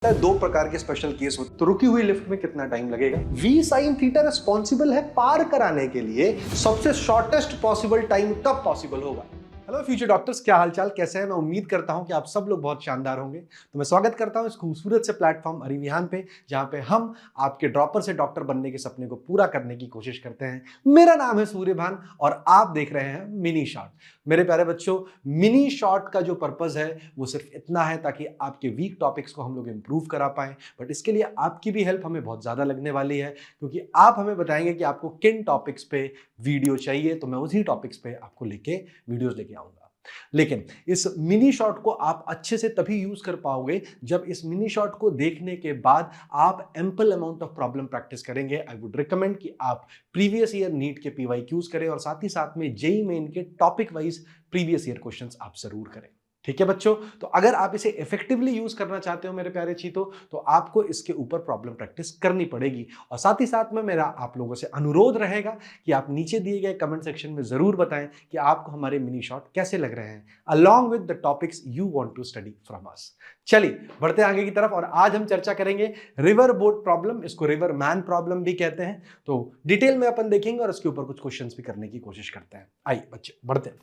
दो प्रकार के स्पेशल केस होते, तो रुकी हुई लिफ्ट में कितना टाइम लगेगा। v sin थीटा रिस्पॉन्सिबल है पार कराने के लिए, सबसे शॉर्टेस्ट पॉसिबल टाइम तब पॉसिबल होगा। हेलो फ्यूचर डॉक्टर्स, क्या हालचाल, कैसे हैं? मैं उम्मीद करता हूं कि आप सब लोग बहुत शानदार होंगे। तो मैं स्वागत करता हूं इस खूबसूरत से प्लेटफॉर्म अरिविहान पे, जहां पे हम आपके ड्रॉपर से डॉक्टर बनने के सपने को पूरा करने की कोशिश करते हैं। मेरा नाम है सूर्यभान और आप देख रहे हैं मिनी शॉर्ट। मेरे प्यारे बच्चों, मिनी शॉर्ट का जो पर्पस है वो सिर्फ इतना है ताकि आपके वीक टॉपिक्स को हम लोग इंप्रूव करा पाएं। बट इसके लिए आपकी भी हेल्प हमें बहुत ज्यादा लगने वाली है, क्योंकि आप हमें बताएंगे कि आपको किन टॉपिक्स पे वीडियो चाहिए, तो मैं उसी टॉपिक्स पे आपको वीडियोस लेके आऊंगा। लेकिन इस मिनी शॉट को आप अच्छे से तभी यूज कर पाओगे जब इस मिनी शॉट को देखने के बाद आप ample amount of problem practice करेंगे। आई वुड रिकमेंड कि आप प्रीवियस ईयर नीट के पीवाईक्यूज करें और साथ ही साथ में जेईई मेन के topic wise previous year questions आप जरूर करें। ठीक है बच्चों, तो अगर आप इसे इफेक्टिवली यूज करना चाहते हो मेरे प्यारे चीतों, तो आपको इसके ऊपर प्रॉब्लम प्रैक्टिस करनी पड़ेगी। और साथ ही साथ में मेरा आप लोगों से अनुरोध रहेगा कि आप नीचे दिए गए कमेंट सेक्शन में जरूर बताएं कि आपको हमारे मिनी शॉट कैसे लग रहे हैं, along with the topics you want to study from us. चलिए बढ़ते आगे की तरफ, और आज हम चर्चा करेंगे रिवर बोट प्रॉब्लम, इसको रिवर मैन प्रॉब्लम भी कहते हैं। तो डिटेल में अपन देखेंगे और इसके ऊपर कुछ क्वेश्चंस भी करने की कोशिश करते हैं। आइए बच्चे बढ़ते हैं।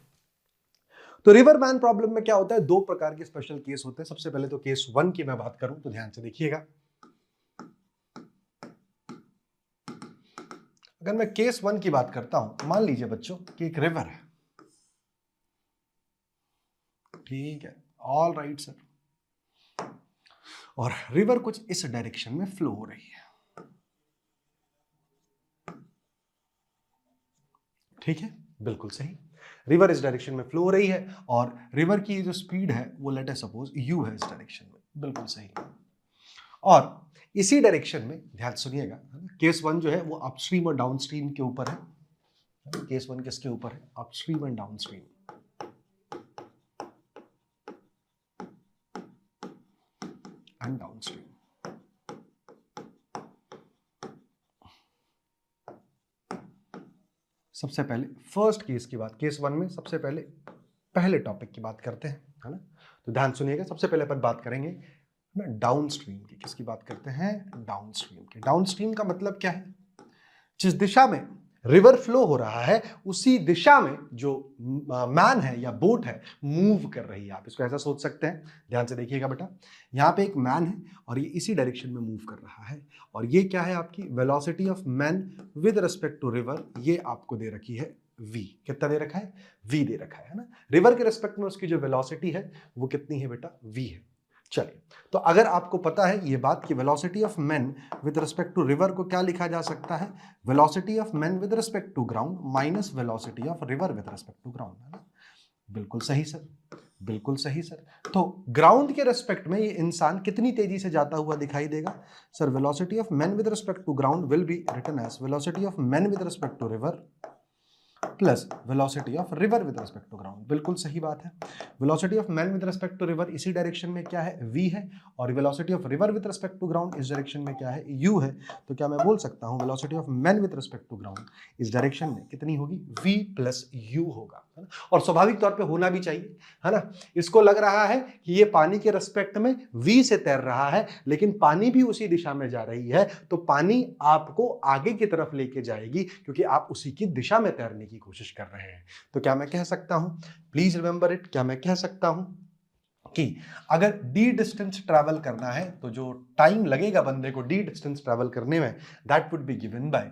तो रिवर मैन प्रॉब्लम में क्या होता है, दो प्रकार के स्पेशल केस होते हैं। सबसे पहले तो केस 1 की मैं बात करूं तो ध्यान से देखिएगा। अगर मैं केस 1 की बात करता हूं, मान लीजिए बच्चों कि एक रिवर है, ठीक है, ऑल राइट सर, और रिवर कुछ इस डायरेक्शन में फ्लो हो रही है, ठीक है, बिल्कुल सही। रिवर इस डायरेक्शन में फ्लो हो रही है और रिवर की जो स्पीड है वो लेट अस सपोज u है इस डायरेक्शन में, बिल्कुल सही। और इसी डायरेक्शन में ध्यान सुनिएगा, केस 1 जो है वो अपस्ट्रीम और डाउनस्ट्रीम के ऊपर है। केस 1 किसके ऊपर है? Upstream and downstream. And downstream. सबसे पहले फर्स्ट केस की बात, केस 1 में सबसे पहले टॉपिक की बात करते हैं, है ना। तो ध्यान सुनिएगा, सबसे पहले अपन बात करेंगे ना डाउनस्ट्रीम की। किसकी बात करते हैं? डाउनस्ट्रीम की। डाउनस्ट्रीम का मतलब क्या है? जिस दिशा में रिवर फ्लो हो रहा है उसी दिशा में जो मैन है या बोट है मूव कर रही है। आप इसको ऐसा सोच सकते हैं, ध्यान से देखिएगा बेटा। यहाँ पे एक मैन है और ये इसी डायरेक्शन में मूव कर रहा है, और ये क्या है आपकी velocity of man with respect to river, ये आपको दे रखी है v। कितना दे रखा है? v दे रखा है ना। रिवर के रिस्पेक्ट में उसकी जो वेलोसिटी है वो कितनी है बेटा? v है। चलिए, तो अगर आपको पता है ये बात कि velocity of man with respect to river को क्या लिखा जा सकता है? Velocity of man with respect to ground minus velocity of river with respect to ground, है ना। बिल्कुल सही सर, बिल्कुल सही सर। तो ग्राउंड के रिस्पेक्ट में ये इंसान कितनी तेजी से जाता हुआ दिखाई देगा? Sir velocity of man with respect to ground will be written as velocity of man with respect to river plus velocity of river with respect to ground. बिल्कुल सही बात है। Velocity of man with respect to river इसी direction में क्या है? v है, और velocity of river with respect to ground इस डायरेक्शन में क्या है? u है। तो क्या मैं बोल सकता हूं velocity of man with respect to ground इस डायरेक्शन में कितनी होगी? v प्लस u होगा, है ना। और स्वाभाविक तौर पे होना भी चाहिए, है ना। इसको लग रहा है कि ये पानी के रिस्पेक्ट में v से तैर रहा है, लेकिन पानी भी उसी दिशा में जा रही है, तो पानी आपको आगे की तरफ लेके जाएगी क्योंकि आप उसी की दिशा में तैरने की कोशिश कर रहे हैं। तो क्या मैं कह सकता हूं, प्लीज रिमेंबर इट, क्या मैं कह सकता हूं कि अगर d डिस्टेंस ट्रैवल करना है तो जो टाइम लगेगा बंदे को d डिस्टेंस ट्रैवल करने में, that would be given bye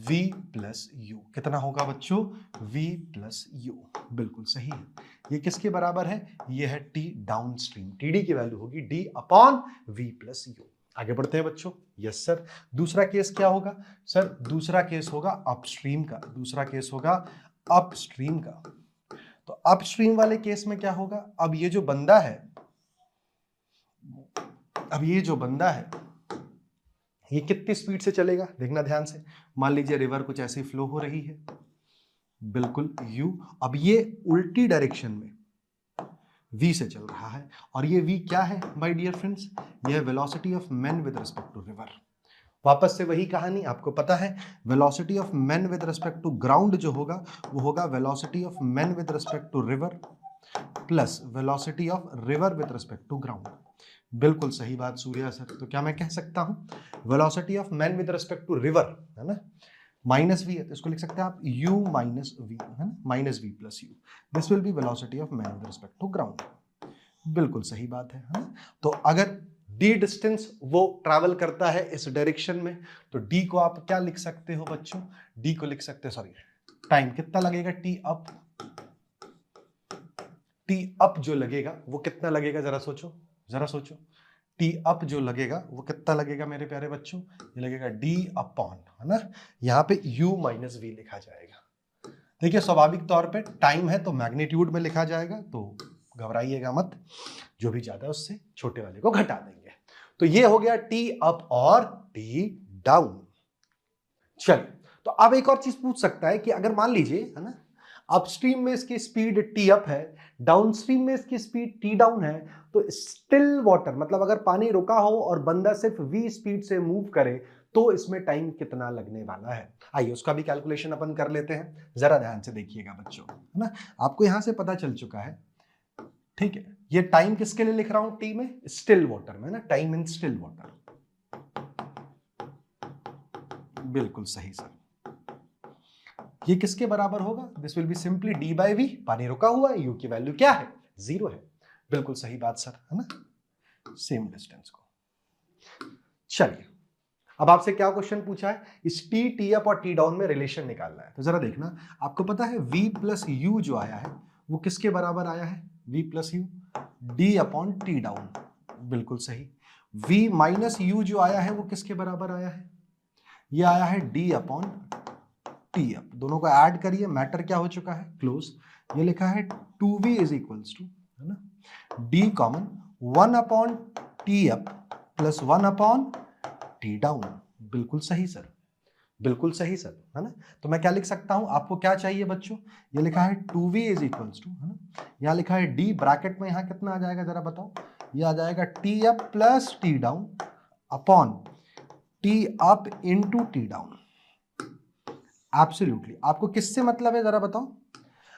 v plus u। कितना होगा बच्चों? v plus u। बिल्कुल सही है। ये किसके बराबर है? ये है t डाउनस्ट्रीम। td की वैल्यू होगी d upon v plus u। आगे बढ़ते हैं बच्चों। Yes sir. दूसरा केस क्या होगा? सर दूसरा केस होगा अपस्ट्रीम का। दूसरा केस होगा अपस्ट्रीम का। तो अपस्ट्रीम वाले केस में क्या होगा? अब ये जो बंदा है ये कितनी स्पीड से चलेगा? देखना ध्यान से। मान लीजिए रिवर कुछ ऐसे फ्लो हो रही है, बिल्कुल u। अब ये उल्टी डायरेक्शन में v से चल रहा है, और ये v क्या है माय डियर फ्रेंड्स? ये है velocity of man with respect to river. वापस से वही कहानी, आपको पता है velocity of man with respect to ground जो होगा वो होगा velocity of man with respect to river plus velocity of river with respect to ground. बिल्कुल सही बात सूर्या सर। तो क्या मैं कह सकता हूं velocity of man with respect to river, है ना, माइनस वी है, तो इसको लिख सकते हैं आप u माइनस वी, है ना, minus v plus u, this will be velocity of man with respect to ground. बिल्कुल सही बात है ना। तो अगर d डिस्टेंस वो ट्रैवल करता है इस डायरेक्शन में, तो d को आप क्या लिख सकते हो बच्चों, d को लिख सकते हैं, सॉरी, टाइम कितना लगेगा t अप जो लगेगा वो कितना लगेगा, जरा सोचो, जरा सोचो, टी अप जो लगेगा वो कितना लगेगा मेरे प्यारे बच्चों, ये लगेगा डी अपॉन, है ना, यहाँ पे u माइनस वी लिखा जाएगा। देखिए स्वाभाविक तौर पे टाइम है तो मैग्नीट्यूड में लिखा जाएगा, तो घबराइएगा मत, जो भी ज्यादा है उससे छोटे वाले को घटा देंगे। तो ये हो गया टी अप और टी डाउन। चलिए, तो अब एक और चीज पूछ सकता है कि अगर मान लीजिए, है ना, अपस्ट्रीम में इसकी स्पीड टी अप है, डाउनस्ट्रीम में इसकी स्पीड टी डाउन है, तो स्टिल वाटर मतलब अगर पानी रुका हो और बंदा सिर्फ v स्पीड से मूव करे तो इसमें टाइम कितना लगने वाला है। आइए उसका भी कैलकुलेशन अपन कर लेते हैं, जरा ध्यान से देखिएगा बच्चों, है ना, आपको यहां से पता चल चुका है, ठीक है, ये टाइम किसके लिए लिख रहा हूं, टी में, स्टिल वाटर में ना, टाइम इन स्टिल वाटर। बिल्कुल सही सर, ये किसके बराबर होगा, this will be simply d by v, पानी रुका हुआ है, यू की वैल्यू क्या है, 0 है। बिल्कुल सही बात सर, है ना, सेम डिस्टेंस को। चलिए, अब आपसे क्या क्वेश्चन पूछा है, इस टी अप और टी डाउन में रिलेशन निकालना है, तो जरा देखना, आपको पता है v प्लस यू जो आया है वो किसके बराबर आया है, v plus U D upon T down. बिल्कुल सही। v माइनस यू जो आया है वो किसके बराबर आया है, ये आया है डी अपॉन टी अप। दोनों को ऐड करिए, मैटर क्या हो चुका है, क्लोज। ये लिखा है 2v इज इक्वल्स टू, है ना, d common 1 upon t up plus 1 upon T down. बिल्कुल सही सर, बिल्कुल सही सर, है ना। तो मैं क्या लिख सकता हूं, आपको क्या चाहिए बच्चों, ये लिखा है 2v इज इक्वल्स टू, है ना, यहां लिखा है d, ब्रैकेट में यहां कितना आ जाएगा जरा बताओ, ये आ जाएगा T up plus t down upon t up into t down. Absolutely, आपको किससे मतलब है जरा बताओ,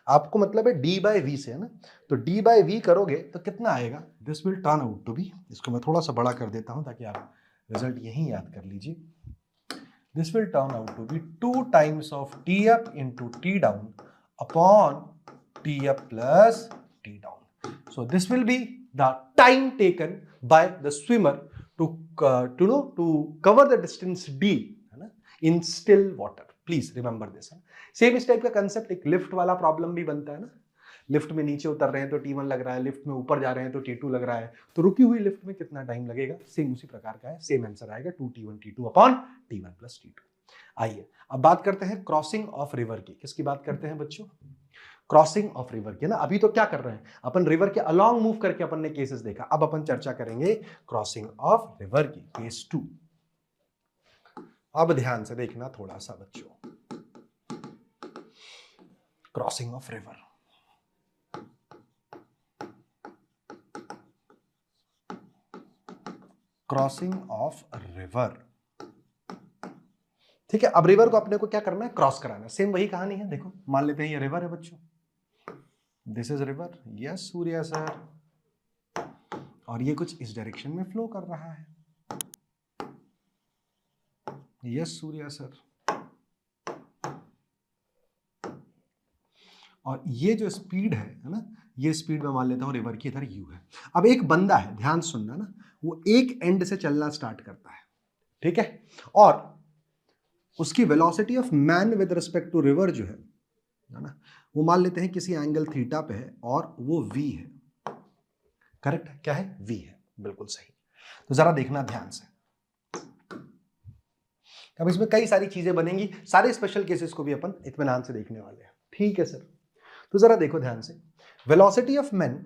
आपको मतलब है d बाय वी से, है ना, तो d बाय वी करोगे तो कितना आएगा, this will turn out to be, इसको मैं थोड़ा सा बड़ा कर देता हूं ताकि आप रिजल्ट यहीं याद कर लीजिए, this will turn out to be 2 times of t up into t down upon t up plus t down. So this will be the time taken by the swimmer to cover the distance d, है ना, in still water. Please remember this. Same इस type का concept एक lift वाला problem भी बनता है ना, लिफ्ट में नीचे उतर रहे हैं तो T1 लग रहा है, लिफ्ट में ऊपर जा रहे हैं तो T2 लग रहा है, तो रुकी हुई लिफ्ट में कितना टाइम लगेगा, सेम उसी प्रकार का है, सेम आंसर आएगा 2t1 t2 upon t1 plus t2। आइए अब बात करते हैं क्रॉसिंग ऑफ रिवर की। किसकी बात करते हैं बच्चों, क्रॉसिंग ऑफ रिवर की ना। अभी तो क्या कर रहे हैं अपन, रिवर के अलॉन्ग मूव करके अपन ने केसेस देखा, अब अपन चर्चा करेंगे क्रॉसिंग ऑफ रिवर की, केस 2। अब ध्यान से देखना थोड़ा सा बच्चों, crossing of river, crossing of river, ठीक है। अब रिवर को अपने को क्या करना है, क्रॉस कराना है, सेम वही कहानी है। देखो मान लेते हैं ये रिवर है बच्चों, this is river, yes Surya sir, और ये कुछ इस डायरेक्शन में फ्लो कर रहा है, यस सूर्या सर, और ये जो स्पीड है ना, ये स्पीड में मान लेता हूं रिवर की इधर u है। अब एक बंदा है, ध्यान सुनना ना, वो एक एंड से चलना स्टार्ट करता है, ठीक है, और उसकी velocity of man with respect to river जो है ना, वो मान लेते हैं किसी एंगल थीटा पे है और वो v है, करेक्ट है, क्या है, v है, बिल्कुल सही। तो जरा देखना ध्यान से, अब इसमें कई सारी चीजें बनेंगी, सारे स्पेशल केसेस को भी अपन इत्मीनान से देखने वाले हैं, ठीक है सर। तो जरा देखो ध्यान से, velocity of man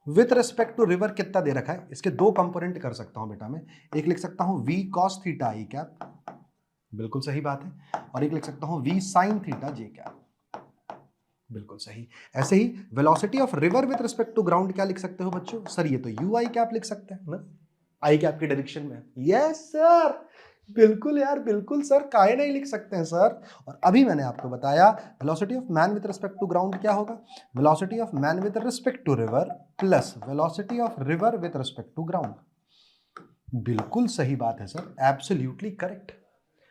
with respect to river कितना दे रखा है, इसके दो कंपोनेंट कर सकता हूं बेटा मैं, एक लिख सकता हूं v cos theta i cap, बिल्कुल सही बात है, और एक लिख सकता हूं v sin theta j cap, बिल्कुल सही। ऐसे ही velocity of river with respect to ground क्या लिख सकते हो बच्चों, सर ये तो u i कैप लिख सकते हैं ना, i कैप की डायरेक्शन में, यस सर, बिल्कुल यार, बिल्कुल सर, काहे नहीं लिख सकते हैं सर। और अभी मैंने आपको बताया velocity of man with respect to ground क्या होगा, velocity of man with respect to river plus velocity of river with respect to ground. बिल्कुल सही बात है सर, एब्सोल्युटली करेक्ट।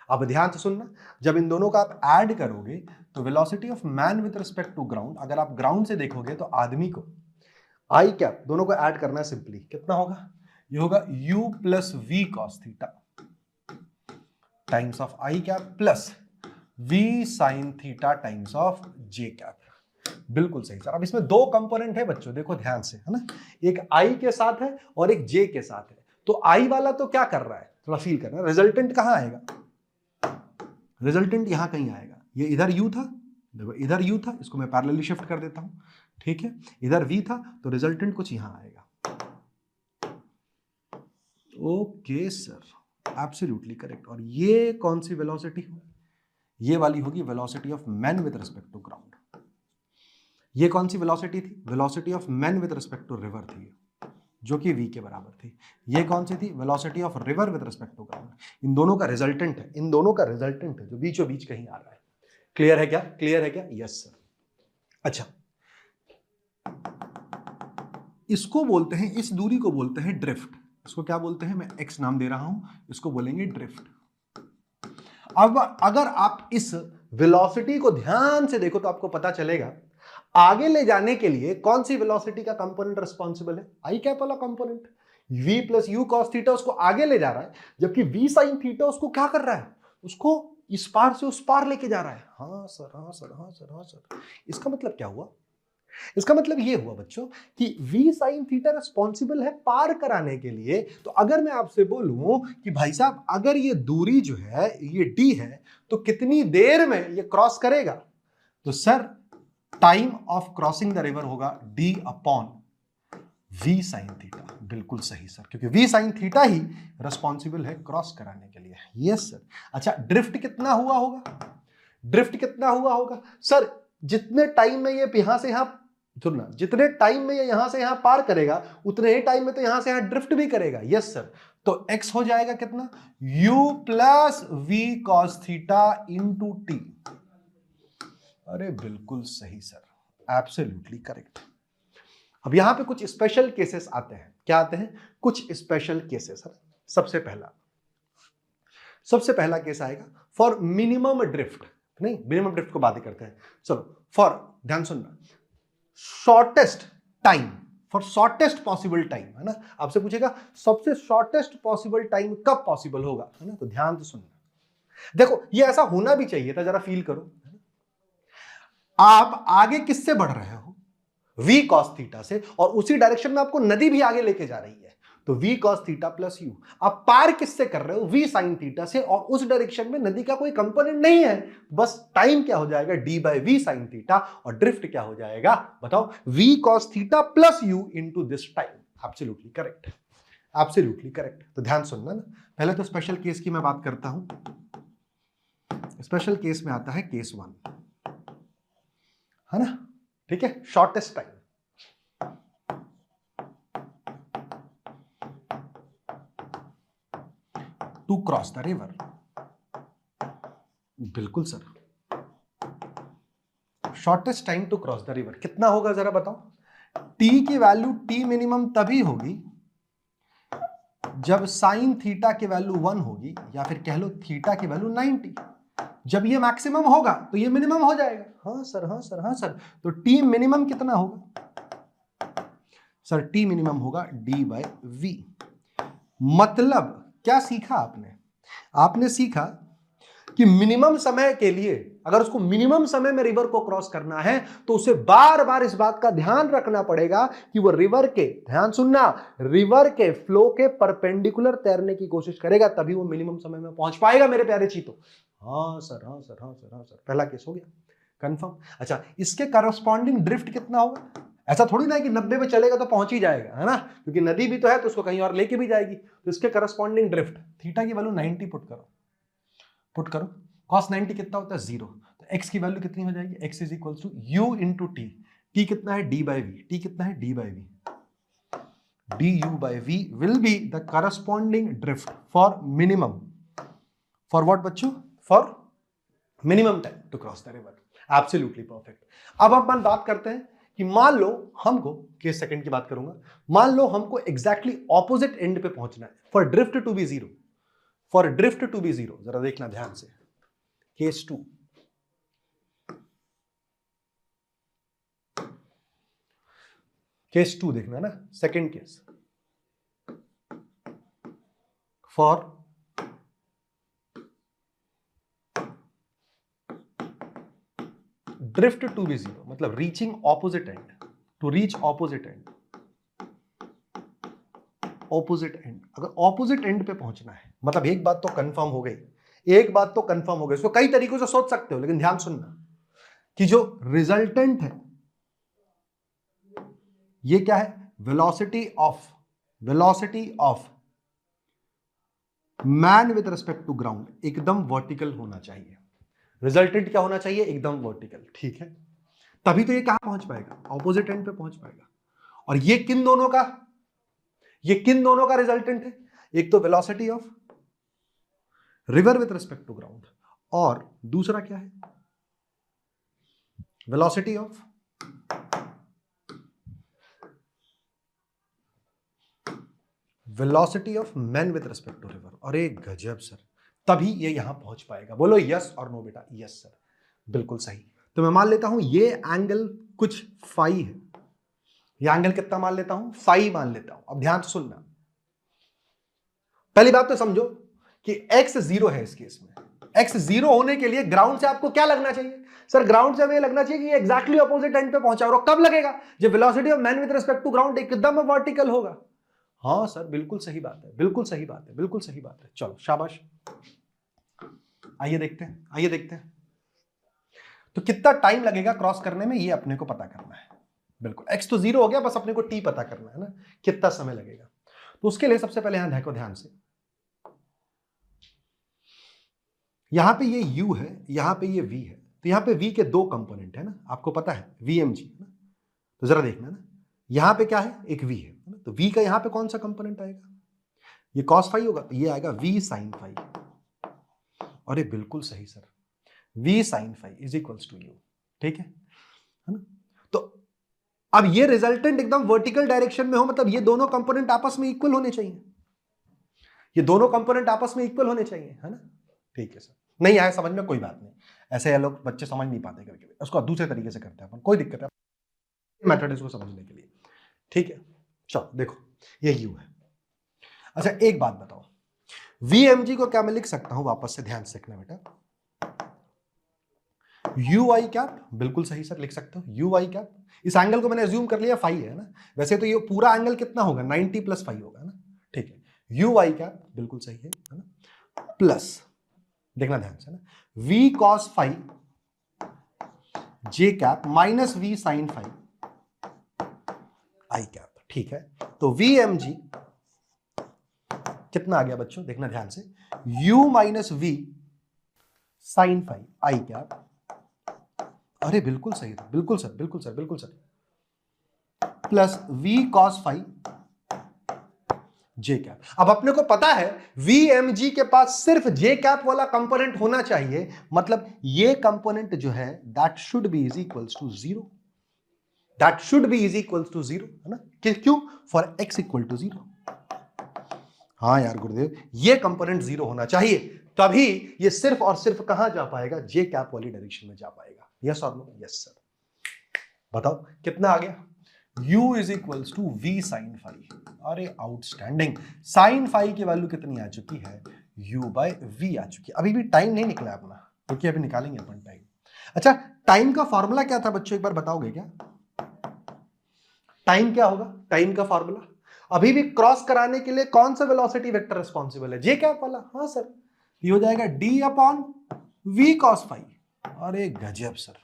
अब ध्यान से सुनना, जब इन दोनों का आप ऐड करोगे तो velocity of man with respect to ground, अगर आप ग्राउंड से देखोगे तो आदमी को आई कैप, दोनों को ऐड करना है सिंपली, कितना होगा, ये होगा u plus v cos theta times of i cap plus v sine theta times of j cap. बिल्कुल सही सर। अब इसमें दो कंपोनेंट है बच्चों, देखो ध्यान से, है ना, एक i के साथ है और एक j के साथ है। तो i वाला तो क्या कर रहा है, थोड़ा फील करना, रिजल्टेंट कहां आएगा, रिजल्टेंट यहां कहीं आएगा, ये इधर u था, देखो इधर u था, इसको मैं पैरेलली शिफ्ट कर देता हूं, ठीक है, इधर v था, तो रिजल्टेंट कुछ यहां आएगा। Okay sir, absolutely correct. और ये कौन सी वेलोसिटी होगी, ये वाली होगी velocity of man with respect to ground. ये कौन सी वेलोसिटी थी, velocity of man with respect to river थी, जो कि v के बराबर थी। ये कौन सी थी, velocity of river with respect to ground. इन दोनों का रिजल्टेंट है, इन दोनों का रिजल्टेंट है जो बीचों बीच कहीं आ रहा है। क्लियर है क्या, क्लियर है क्या, यस सर। अच्छा, इसको बोलते हैं, इस दूरी को बोलते हैं ड्रिफ्ट। इसको क्या बोलते हैं, मैं x नाम दे रहा हूं, इसको बोलेंगे ड्रिफ्ट। अब अगर आप इस वेलोसिटी को ध्यान से देखो तो आपको पता चलेगा आगे ले जाने के लिए कौन सी वेलोसिटी का कंपोनेंट रिस्पॉन्सिबल है, आई कैप वाला component. v plus you cos theta उसको आगे ले जा रहा है, जबकि v साइन थीटा उसको क्या कर रहा है, उसको इस पार से उस पार लेके जा रहा है। हाँ सर, हाँ सर, हाँ सर, हाँ सर। इसका मतलब क्या हुआ, इसका मतलब ये हुआ बच्चों कि v sin थीटा रिस्पॉन्सिबल है पार कराने के लिए। तो अगर मैं आपसे बोलूं कि भाई साहब अगर ये दूरी जो है ये d है, तो कितनी देर में ये क्रॉस करेगा, तो sir time of crossing the river होगा d upon v sin theta. बिल्कुल सही सर, क्योंकि v sin थीटा ही रिस्पॉन्सिबल है क्रॉस कराने के लिए। Yes sir. अच्छा, ड्रिफ्ट कितना हुआ होगा, ड्रिफ्ट कितना हुआ होगा सर, जितने टाइम में ये यहां से यहां, सुनना, जितने टाइम में ये यहां से यहां पार करेगा उतने ही टाइम में तो यहां से यहां ड्रिफ्ट भी करेगा। Yes sir. तो x हो जाएगा कितना, u plus v cos theta into t. अरे बिल्कुल सही सर, एब्सोल्युटली करेक्ट। अब यहां पे कुछ स्पेशल केसेस आते हैं, क्या आते हैं, कुछ स्पेशल केसेस। सबसे पहला केस आएगा फॉर मिनिमम ड्रिफ्ट, नहीं मिनिमम ड्रिफ्ट को बात करते हैं, चलो फॉर, ध्यान सुनना, shortest time, for shortest possible time, है ना, आपसे पूछेगा सबसे शॉर्टेस्ट पॉसिबल टाइम कब पॉसिबल होगा, है ना, तो ध्यान से सुनना। देखो ये ऐसा होना भी चाहिए था, जरा फील करो, आप आगे किससे बढ़ रहे हो, v cos थीटा से, और उसी डायरेक्शन में आपको नदी भी आगे लेके जा रही है, तो v cos theta plus u। आप पार किससे कर रहे हो, v sin थीटा से, और उस डायरेक्शन में नदी का कोई कंपोनेंट नहीं है, बस टाइम क्या हो जाएगा, d by v sine theta, और ड्रिफ्ट क्या हो जाएगा बताओ, v cos theta plus u into this time. Absolutely correct, absolutely correct. तो ध्यान सुनना ना, पहले तो स्पेशल केस की मैं बात करता हूं। स्पेशल केस में आता है केस 1, है ना, ठीक है, shortest time. To cross the river, बिल्कुल sir, shortest time to cross the river कितना होगा जरा बताओ। t की वैल्यू, t मिनिमम तभी होगी जब साइन थीटा की वैल्यू 1 होगी, या फिर कह लो थीटा की वैल्यू 90। जब ये मैक्सिमम होगा तो ये मिनिमम हो जाएगा। हाँ सर, हाँ सर, हाँ सर। तो t मिनिमम कितना होगा सर, t मिनिमम होगा d बाई वी। मतलब क्या सीखा आपने, आपने सीखा कि मिनिमम समय के लिए, अगर उसको मिनिमम समय में रिवर को क्रॉस करना है तो उसे बार बार इस बात का ध्यान रखना पड़ेगा कि वो रिवर के, ध्यान सुनना, रिवर के फ्लो के परपेंडिकुलर तैरने की कोशिश करेगा, तभी वो मिनिमम समय में पहुंच पाएगा मेरे प्यारे चीतों। हाँ सर, हाँ सर, हाँ सर, हाँ सर, पहला केस हो गया कंफर्म। अच्छा, इसके करस्पॉन्डिंग ड्रिफ्ट कितना होगा, ऐसा थोड़ी ना है कि 90 पे चलेगा तो पहुंच ही जाएगा, है ना, क्योंकि नदी भी तो है तो उसको कहीं और लेके भी जाएगी। तो इसके करस्पॉन्डिंग ड्रिफ्ट, थीटा की वैल्यू 90 पुट करो, cos 90 कितना होता है 0, तो x की वैल्यू कितनी हो जाएगी, x is equal to u into t. T कितना है, d बाई वी, टी कितना है, d by v, du by v will be the corresponding drift for minimum for what बच्चों? For minimum time to cross the river. Absolutely perfect. अब अपन बात करते हैं कि मान लो हमको, केस सेकंड की बात करूंगा, मान लो हमको एग्जैक्टली ऑपोजिट एंड पे पहुंचना है for drift to be zero. For drift to be zero, जरा देखना ध्यान से, केस टू। केस टू देखना ना, second case. For drift to be zero मतलब reaching opposite end, to reach opposite end, opposite end. अगर ऑपोजिट एंड पे पहुंचना है मतलब एक बात तो कंफर्म हो गई, एक बात तो कंफर्म हो गई। इसको कई तरीकों से सोच सकते हो, लेकिन ध्यान सुनना कि जो रिजल्टेंट है ये क्या है? Velocity of man with respect to ground एकदम वर्टिकल होना चाहिए। रिजल्टेंट क्या होना चाहिए? एकदम वर्टिकल, ठीक है? तभी तो ये कहां पहुंच पाएगा? ऑपोजिट एंड पे पहुंच पाएगा। और ये किन दोनों का रिजल्टेंट है? एक तो velocity of river with respect to ground, और दूसरा क्या है? Velocity of man with respect to river. अरे गजब सर, तभी ये यहां पहुंच पाएगा। बोलो यस और नो बेटा? यस सर, बिल्कुल सही। तो मैं मान लेता हूं ये एंगल कुछ फाई है। ये एंगल कितना मान लेता हूं? फाई मान लेता हूं। अब ध्यान से सुनना, पहली बात तो समझो कि x जीरो है इस केस में। x जीरो होने के लिए ग्राउंड से आपको क्या लगना चाहिए? सर ग्राउंड से हमें लगना चाहिए कि एग्जैक्टली ऑपोजिट एंड पे पहुंचा। और कब लगेगा? जब velocity of man with respect to ground एकदम वर्टिकल होगा। हाँ सर, बिल्कुल सही बात है, बिल्कुल सही बात है, बिल्कुल सही बात है। चलो शाबाश, आइए देखते हैं। तो कितना टाइम लगेगा क्रॉस करने में, ये अपने को पता करना है। बिल्कुल, x तो जीरो हो गया, बस अपने को t पता करना है ना, कितना समय लगेगा। तो उसके लिए सबसे पहले यहां देखो ध्यान से, यहां पे ये u है, यहां पे ये v है। तो यहां पे v के दो कंपोनेंट है ना, आपको पता है vmg ना। तो जरा देखना ना, यहां पे क्या है? एक v है ना। तो v का यहां पे कौन सा कंपोनेंट आएगा? ये cos फाई होगा, तो ये आएगा v sin फाई। अरे बिल्कुल सही sir, v sin phi is equals to u, ठीक है ना। तो अब ये रिजल्टेंट एकदम वर्टिकल डायरेक्शन में हो, मतलब ये दोनों कंपोनेंट आपस में इक्वल होने चाहिए। ये दोनों कंपोनेंट आपस में इक्वल होने चाहिए, है ना। ठीक है सर, नहीं आया समझ में कोई बात नहीं, ऐसे ये लोग बच्चे समझ नहीं पाते करके, उसको दूसरे तरीके से करते हैं अपन, कोई दिक्कत है, मेथड इसको समझने के लिए। ठीक है, चलो देखो ये u है। अच्छा एक बात बताओ, vmg को क्या मैं लिख सकता हूं? वापस से ध्यान से देखना बेटा, ui कैप, बिल्कुल सही सर, लिख सकते हो ui कैप। इस एंगल को मैंने अज्यूम कर लिया फाई है ना, वैसे तो ये पूरा एंगल कितना होगा? 90 प्लस फाई होगा ना, ठीक है। ui कैप बिल्कुल सही है ना, प्लस देखना ध्यान से ना, v cos phi j cap minus v sin phi i cap, ठीक है। तो vmg कितना आ गया बच्चों? देखना ध्यान से, u minus v sin phi i cap. अरे बिल्कुल सही, बिल्कुल सर, बिल्कुल सर, बिल्कुल sir, plus v cos phi j cap. अब अपने को पता है vmg के पास सिर्फ j कैप वाला कंपोनेंट होना चाहिए, मतलब ये कंपोनेंट जो है that should be is equals to zero, that should be is equals to zero, है ना। क्यों? For x equal to zero. हाँ यार गुरुदेव, ये कंपोनेंट जीरो होना चाहिए, तभी ये सिर्फ और सिर्फ कहां जा पाएगा? j कैप वाली डायरेक्शन में जा पाएगा। यस और नो? Yes sir. बताओ कितना आ गया? u is equals to v sin phi. अरे आउटस्टैंडिंग, sin फाई की वैल्यू कितनी आ चुकी है? u बाय v आ चुकी है। अभी भी टाइम नहीं निकला अपना, क्योंकि अभी निकालेंगे अपन टाइम। अच्छा, टाइम का फॉर्मूला क्या था बच्चों, एक बार बताओगे क्या? टाइम क्या होगा? टाइम का फॉर्मूला अभी भी क्रॉस कराने के लिए कौन सा वेलोसिटी वेक्टर रिस्पॉन्सिबल है? जे कैप वाला। हाँ सर, ये हो जाएगा d upon v cos phi. अरे गजब सर,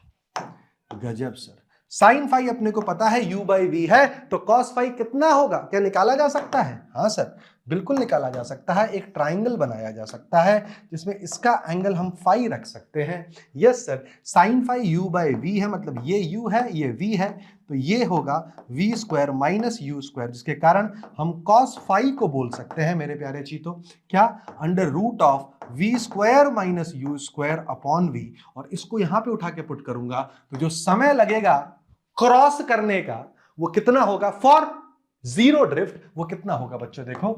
गजब सर। साइन फाई अपने को पता है u बाई वी है, तो cos फाई कितना होगा? क्या निकाला जा सकता है? हाँ सर बिल्कुल निकाला जा सकता है, एक ट्राइंगल बनाया जा सकता है जिसमें इसका एंगल हम फाई रख सकते हैं। Yes sir, sine phi u by v है, मतलब ये u है ये v है, तो ये होगा v square minus u square, जिसके कारण हम cos फाई को बोल सकते हैं मेरे प्यारे चीतो, क्या, under root of v square minus u square upon v। और इसको यहां पे उठा के पुट करूंगा तो जो समय लगेगा क्रॉस करने का वो कितना होगा, फॉर जीरो ड्रिफ्ट वो कितना होगा बच्चों, देखो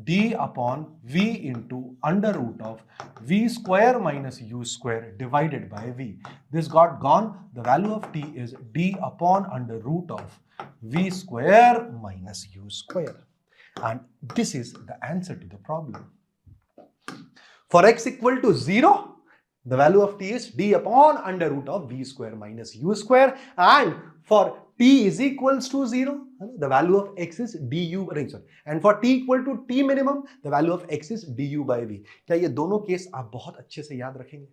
d upon v into under root of v square minus u square divided by v। This got gone, the value of t is d upon under root of v square minus u square, and this is the answer to the problem. For x equal to 0, the value of t is d upon under root of v square minus u square, and for t is equals to 0, the value of x is du, and for t equal to t minimum, the value of x is du by v। क्या ये दोनों case आप बहुत अच्छे से याद रखेंगे,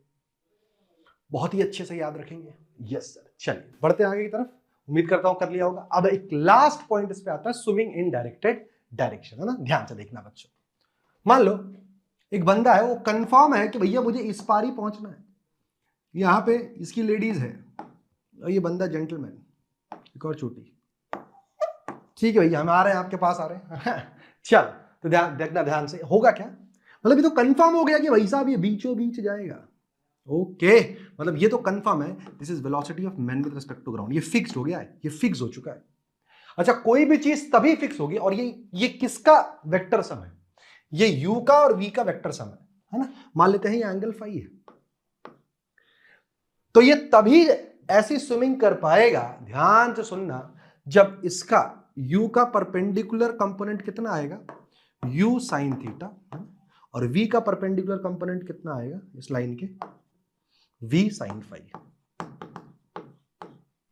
बहुत ही अच्छे से याद रखेंगे? Yes sir. चलिए बढ़ते आगे की तरफ, उम्मीद करता हूं कर लिया होगा। अब एक लास्ट पॉइंट इस पे आता है, स्विमिंग इन डायरेक्टेड डायरेक्शन, है ना, ध्यान से देखना बच्चों। मान लो एक बंदा है, वो कंफर्म है कि भैया मुझे इस पार ही पहुंचना है, यहां पे इसकी लेडीज है और ये बंदा जेंटलमैन, एक और छोटी, ठीक है भैया हम आ रहे हैं, आपके पास आ रहे हैं चल, तो ध्यान देखना, ध्यान से, होगा क्या, मतलब ये तो कंफर्म हो गया कि भाई साहब ये बीचों बीच जाएगा। ओके, मतलब ये तो कंफर्म है, this is velocity of man with respect to ground, ये फिक्स्ड हो गया है, ये फिक्स हो चुका है। अच्छा, कोई भी चीज तभी फिक्स होगी, और ये किसका वेक्टर सम है, ये u का और v का वेक्टर सम है ना। मान लेते हैं ये एंगल फाई है, तो ये तभी ऐसी स्विमिंग कर पाएगा, ध्यान से सुनना, जब इसका u का परपेंडिकुलर कंपोनेंट कितना आएगा, u साइन थीटा, और v का परपेंडिकुलर कंपोनेंट कितना आएगा इस लाइन के, v साइन फाई।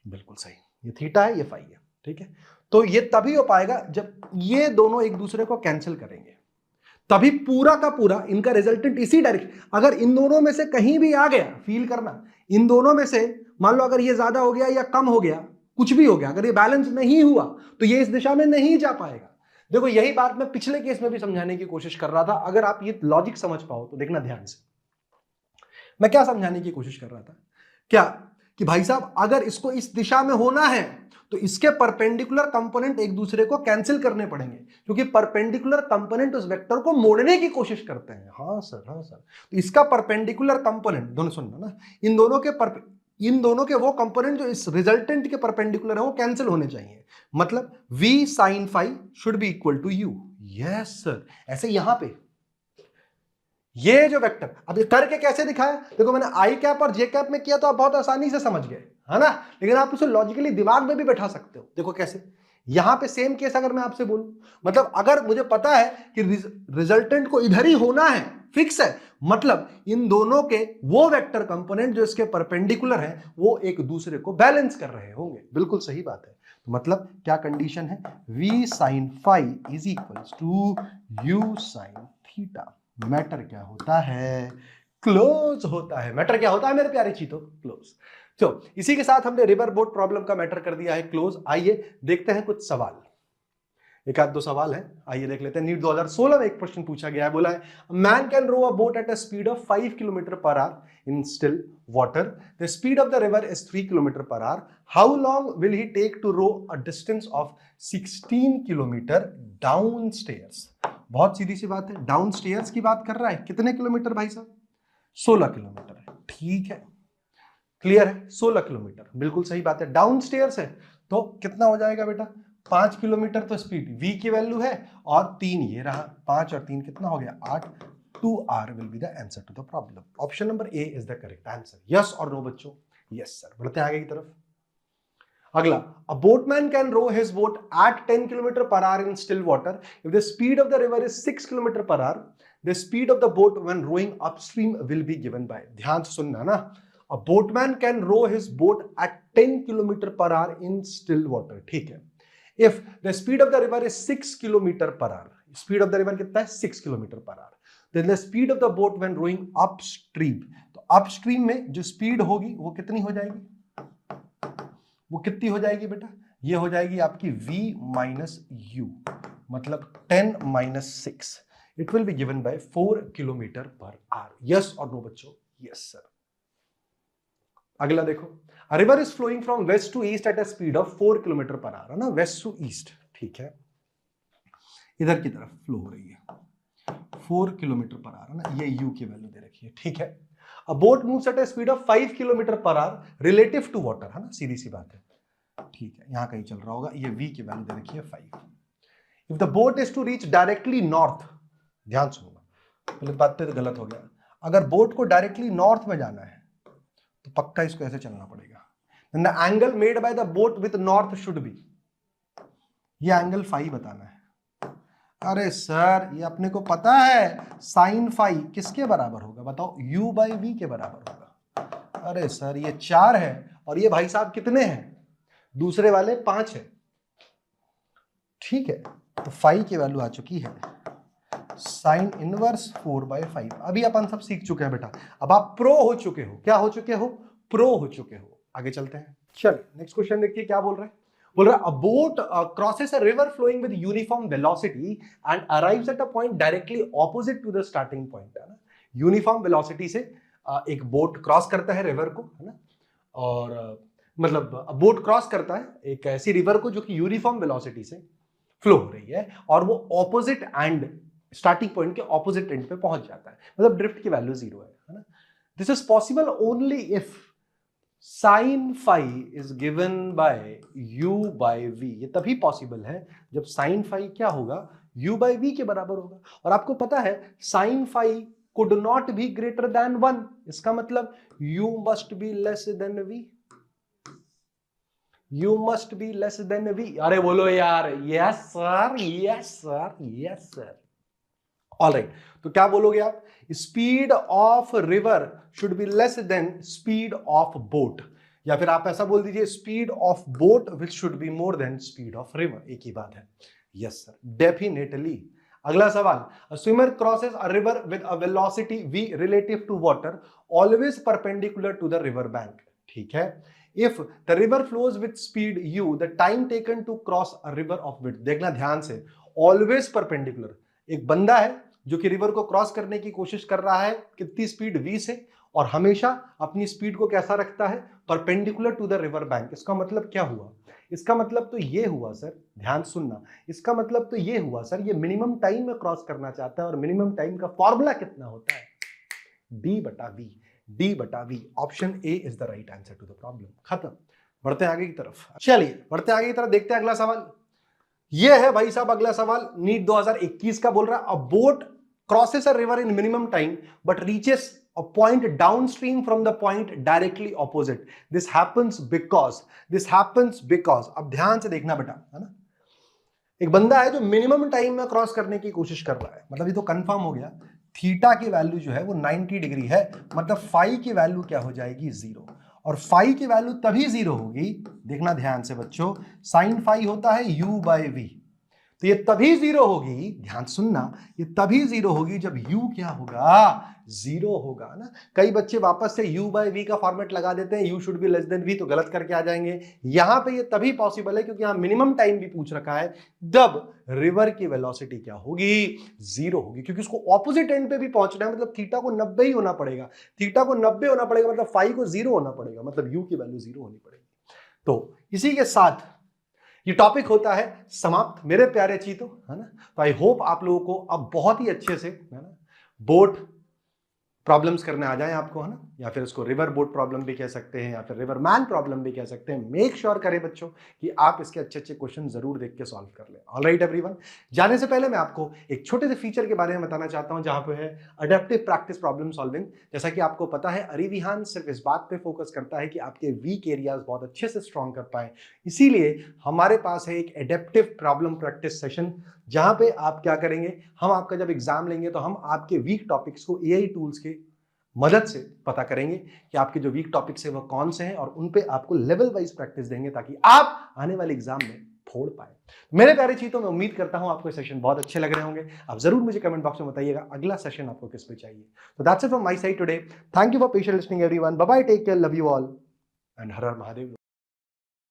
बिल्कुल सही, ये थीटा है ये फाई है, ठीक है। तो ये तभी हो पाएगा जब ये दोनों एक दूसरे को कैंसिल करेंगे, तभी पूरा का पूरा इनका रिजल्टेंट इसी डायरेक्शन, अगर इन दोनों में से कहीं भी आ गया, फील करना, इन दोनों में से मान लो अगर ये ज्यादा हो गया या कम हो गया, कुछ भी हो गया, अगर ये बैलेंस नहीं हुआ तो ये इस दिशा में नहीं जा पाएगा। देखो यही बात मैं पिछले केस में भी समझाने की कोशिश कर रहा था, अगर आप ये लॉजिक समझ पाओ तो देखना ध्यान से। मैं क्या समझाने की कोशिश कर रहा था, क्या कि भाई साहब अगर इसको इस दिशा में होना है तो इसके परपेंडिकुलर कंपोनेंट एक दूसरे को कैंसिल करने पड़ेंगे, क्योंकि परपेंडिकुलर कंपोनेंट उस वेक्टर को मोड़ने की कोशिश करते हैं। हाँ सर, हाँ सर, तो इसका परपेंडिकुलर कंपोनेंट, दोनों सुनना ना, इन दोनों के वो कंपोनेंट जो इस रिजल्टेंट के परपेंडिकुलर है वो कैंसिल होने चाहिए, मतलब v sin phi should be equal to u। Yes sir, ऐसे यहां पे ये जो वेक्टर, अब करके कैसे दिखाया, देखो मैंने आई कैप और जे कैप में किया तो आप बहुत आसानी से समझ गए, है ना, लेकिन आप उसे लॉजिकली दिमाग में भी बैठा सकते हो। देखो कैसे, यहां पे सेम केस अगर मैं आपसे बोलूं, मतलब अगर मुझे पता है कि रिजल्टेंट को इधर ही होना है, फिक्स है, मतलब इन दोनों के वो वेक्टर कंपोनेंट जो इसके परपेंडिकुलर है वो एक दूसरे को बैलेंस कर रहे होंगे। बिल्कुल सही बात है, तो मतलब क्या कंडीशन है, v sin phi is equals to u sin theta. मैटर क्या होता है, क्लोज होता है। मैटर क्या होता है मेरे प्यारे चीतो, क्लोज। तो इसी के साथ हमने रिवर बोट प्रॉब्लम का मैटर कर दिया है क्लोज। आइए देखते हैं कुछ सवाल, एक आध दो सवाल है, आइए देख लेते हैं। नीट 2016 में एक प्रश्न पूछा गया है, बोला है man can row a boat at a speed of 5 kilometre per hour in still water, the speed of the river is 3 kilometre per hour, how long will he take to row a distance of 16 kilometre downstream. बहुत सीधी सी बात है, down stairs की बात कर रहा है, कितने किलोमीटर भाई साहब, 16 किलोमीटर है, ठीक है, क्लियर है, 16 किलोमीटर, बिल्कुल सही बात है। डाउन स्टेयर्स है तो कितना हो जाएगा बेटा, 5 किलोमीटर तो स्पीड v की वैल्यू है, और 3 ये रहा, 5 और 3 कितना हो गया, 8, 2r will be the answer to the problem. Option number A is the correct answer. Yes और नो बच्चों, यस सर। बढ़ते हैं आगे की तरफ। अगला, a boatman can row his boat at 10 km per hour in still water if the speed of the river is 6 km per hour, the speed of the boat when rowing upstream will be given by। ध्यान से सुनना ना, a boatman can row his boat at 10 km per hour in still water, ठीक है, if the speed of the river is 6 km per hour, speed of the river कितना है, 6 km per hour, then the speed of the boat when rowing upstream, तो upstream में जो speed होगी वो कितनी हो जाएगी, वो कितनी हो जाएगी बेटा, ये हो जाएगी आपकी v माइनस यू, मतलब 10 माइनस 6, it will be given by 4 kilometre per hour. Yes और नो बच्चों? Yes sir. अगला देखो, a river is flowing from west to east at a speed of 4 kilometre per hour, है ना, वेस्ट टू ईस्ट, ठीक है, इधर की तरफ फ्लो हो रही है 4 किलोमीटर पर आवर, है ना, ये यू की वैल्यू दे रखी है, ठीक है। A boat moves at a speed of 5 kilometre per hour relative to water, है ना, सीधी सी बात है, ठीक है, यहां कहीं चल रहा होगा, ये v की वैल्यू दे रखी है 5। If the boat is to reach directly north, ध्यान सुनना, पहले बात तो गलत हो गया, अगर बोट को डायरेक्टली नॉर्थ में जाना है तो पक्का इसको ऐसे चलना पड़ेगा। Then the angle made by the boat with north should be, ये एंगल फाई बताना है। अरे सर ये अपने को पता है साइन फाई किसके बराबर होगा, बताओ, u बाई वी के बराबर होगा। अरे सर ये 4 है और ये भाई साहब कितने हैं, दूसरे वाले 5 है, ठीक है, तो फाई की वैल्यू आ चुकी है साइन इनवर्स 4/5। अभी अपन सब सीख चुके हैं बेटा, अब आप प्रो हो चुके हो, क्या हो चुके हो, प्रो हो चुके हो। आगे चलते हैं, चलिए नेक्स्ट क्वेश्चन देखिए क्या बोल रहा है, बोल रहा है a boat crosses a river flowing with uniform velocity and arrives at a point directly opposite to the starting point, है ना, यूनिफॉर्म वेलोसिटी से एक बोट क्रॉस करता है रिवर को, है ना, और मतलब बोट क्रॉस करता है एक ऐसी रिवर को जो कि यूनिफॉर्म वेलोसिटी से फ्लो हो रही है और वो ऑपोजिट एंड स्टार्टिंग पॉइंट के ऑपोजिट एंड पे पहुंच जाता है, मतलब ड्रिफ्ट की वैल्यू 0 है ना। This is possible only if sine phi is given by u by v, ये तभी पॉसिबल है जब साइन फाई क्या होगा, u बाय v के बराबर होगा। और आपको पता है sine phi could not be greater than 1, इसका मतलब u must be less than v, you must be less than v। अरे बोलो यार, yes sir, yes sir, yes sir, alright. तो क्या बोलोगे आप, speed of river should be less then speed of boat, या फिर आप ऐसा बोल दीजिए speed of boat which should be more than speed of river, एक ही बात है। Yes sir, definitely. अगला सवाल, a swimmer crosses a river with a velocity v relative to water always perpendicular to the river bank, ठीक है। If the river flows with speed u, the time taken to cross a river of width, देखना ध्यान से, always perpendicular, एक बंदा है जो कि रिवर को क्रॉस करने की कोशिश कर रहा है कितनी स्पीड v से, और हमेशा अपनी स्पीड को कैसा रखता है, perpendicular to the river bank. इसका मतलब क्या हुआ, इसका मतलब तो ये हुआ सर, ध्यान सुनना, इसका मतलब तो ये हुआ सर, ये मिनिमम टाइम में क्रॉस करना चाहता है और मिनिमम टाइम का फॉर्मूला कितना होता है, d/v, d/v। Option A is the right answer to the problem. खत्म, बढ़ते हैं आगे की तरफ, चलिए बढ़ते हैं आगे की तरफ, देखते हैं अगला सवाल। ये है भाई साहब अगला सवाल, नीट 2021 का, बोल रहा है a boat crosses a river in minimum time but reaches a point downstream from the point directly opposite, this happens because अब ध्यान से देखना बेटा, है ना, एक बंदा है जो मिनिमम टाइम में क्रॉस करने की कोशिश कर रहा है, मतलब ये तो कंफर्म हो गया, थीटा की वैल्यू जो है वो 90 डिग्री है, मतलब फाई की वैल्यू क्या हो जाएगी, 0, और फाई की वैल्यू तभी 0 होगी, देखना ध्यान से बच्चों, साइन फाई होता है u बाय v, तो ये तभी 0 होगी, ध्यान सुनना, ये तभी 0 होगी जब u क्या होगा, 0 होगा ना। कई बच्चे वापस से u बाय v का फॉर्मेट लगा देते हैं, u should be less than v, तो गलत करके आ जाएंगे। यहां पे ये तभी पॉसिबल है क्योंकि यहां मिनिमम टाइम भी पूछ रखा है, जब रिवर की वेलोसिटी क्या होगी, 0 होगी, क्योंकि उसको ऑपोजिट एंड पे भी पहुंचना है, मतलब थीटा को 90 ही होना पड़ेगा, थीटा को 90 होना पड़ेगा, मतलब फाई को 0 होना पड़ेगा, मतलब u की वैल्यू 0 होनी पड़ेगी। तो इसी के साथ ये टॉपिक होता है समाप्त मेरे प्यारे चीतों, है ना। तो आई होप आप लोगों को अब बहुत ही अच्छे से, है ना, बोट प्रॉब्लम्स करने आ जाए आपको, है ना, या फिर इसको रिवर बोट प्रॉब्लम भी कह सकते हैं या फिर रिवर मैन प्रॉब्लम भी कह सकते हैं। मेक श्योर करें बच्चों कि आप इसके अच्छे अच्छे क्वेश्चन जरूर देख के सॉल्व कर लें। ऑलराइट एवरीवन, जाने से पहले मैं आपको एक छोटे से फीचर के बारे में बताना चाहता हूं जहां पे है अडेप्टिव प्रैक्टिस प्रॉब्लम सॉल्विंग। जैसा कि आपको पता है अरिविहान सिर्फ इस बात पे फोकस करता है कि आपके वीक एरियाज बहुत अच्छे से स्ट्रॉन्ग कर पाए, इसीलिए हमारे पास है एक एडेप्टिव प्रॉब्लम प्रैक्टिस सेशन, जहां पे आप क्या करेंगे, हम आपका जब एग्जाम लेंगे तो हम आपके वीक टॉपिक्स को एआई टूल्स के मदद से पता करेंगे कि आपके जो वीक टॉपिक्स है वो कौन से हैं, और उन पे आपको लेवल वाइज प्रैक्टिस देंगे ताकि आप आने वाले एग्जाम में फोड़ पाए। मेरे प्यारे चीतों, मैं उम्मीद करता हूं आपको सेशन बहुत अच्छे लग रहे होंगे। आप जरूर मुझे कमेंट बॉक्स में बताइएगा अगला सेशन आपको किस पे चाहिए। तो that's it from my side today, thank you for patient listening everyone, bye bye, take care, love you all and हर हर महादेव।